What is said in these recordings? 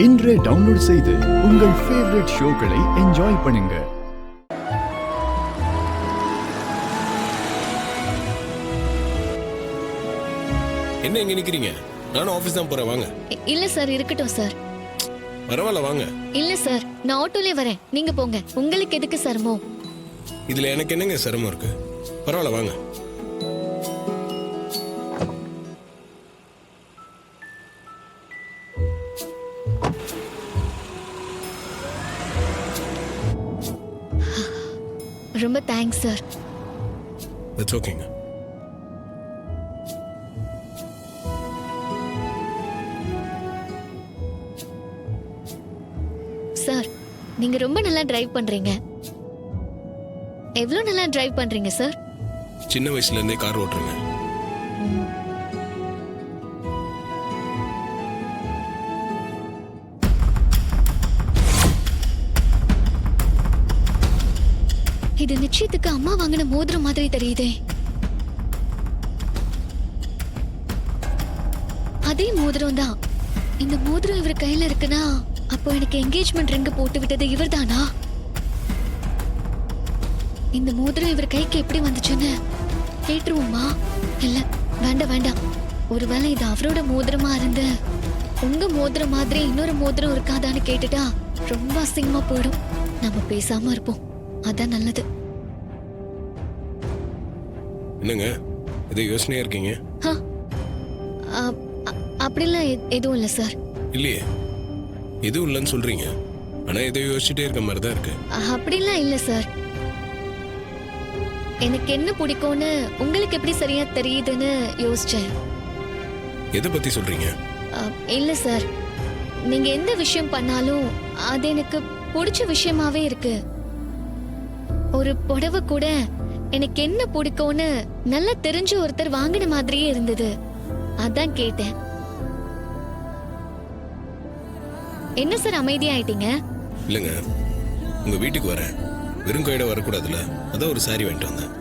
இன்றே டவுன்லோட் செய்து உங்கள் ஃபேவரட் ஷோக்களை என்ஜாய் பண்ணுங்க. என்ன இங்க நிக்கிறீங்க? நானும் ஆபீஸ் தான் போறேன், வாங்க. இல்ல சார், இருக்கட்டும் சார். பரவாயில்ல, வாங்க. இல்ல சார், நான் ஆட்டோலயே வரேன், நீங்க போங்க. உங்களுக்கு எதுக்கு சிரமம்? இதுல எனக்கு என்னங்க சிரமம் இருக்கு? பரவாயில்ல, வாங்க. ரொம்ப தேங்க்ஸ் சார். இட்ஸ் ஓகேங்க. சார், நீங்க ரொம்ப நல்லா டிரைவ் பண்றீங்க. எவ்வளவு நல்லா டிரைவ் பண்றீங்க சார்? சின்ன வயசுல இருந்தே கார் ஓட்டுறேங்க. இது நிச்சயத்துக்கு அம்மா வாங்கின மோதிரம் மாதிரி தெரியுதே. அதே மோதிரம் தான். இந்த மோதிரம் இவர் கையில இருக்குன்னா அப்போ எனக்கு என்கேஜ்மெண்ட் ரிங் போட்டு விட்டது இவர்தானா? இந்த மோதிரம் இவர் கைக்கு எப்படி வந்துச்சுன்னு கேட்டுருவோமா? இல்ல, வேண்டாம் வேண்டாம். ஒருவேளை இது அவரோட மோதிரமா இருந்து உங்க மோதிரம் மாதிரி இன்னொரு மோதிரம் இருக்காதான்னு கேட்டுட்டா ரொம்ப அசிங்கமா போயிடும். நம்ம பேசாம இருப்போம், அதான் நல்லது. என்னங்க இதே யோசனையா இருக்கீங்க? அப்படிலாம் எதுவும் இல்லை சார். இல்லையே, எதுவும் இல்லைன்னு சொல்றீங்க, ஆனா எதோ யோசிச்சுட்டே இருக்க மாதிரி தான் இருக்கு. அப்படிலாம் இல்லை சார். எனக்கு என்ன பிடிக்கும்னு உங்களுக்கு எப்படி சரியா தெரியுதுன்னு யோசிச்சேன். எதை பத்தி சொல்றீங்க? இல்ல சார், நீங்க எந்த விஷயம் பண்ணாலும் அது எனக்கு பிடிச்ச விஷயமாவே இருக்கு. ஒரு புடவை கூட எனக்கு என்ன பிடிக்கும்னு நல்லா தெரிஞ்ச ஒருத்தர் வாங்கின மாதிரியே இருந்தது, அதான் கேட்டேன். என்ன சார் அமைதியாயிட்டீங்க? இல்லைங்க, உங்க வீட்டுக்கு வரேன், வெறும் கையோட வரக்கூடாதுல்ல, அதான் ஒரு சாரி வாங்கிட்டு வந்தேன்.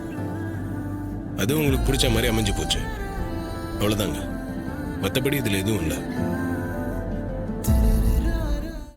அது உங்களுக்கு பிடிச்ச மாதிரி அமைஞ்சு போச்சு, அவ்வளவுதாங்க. மற்றபடி இதுல எதுவும் இல்லை.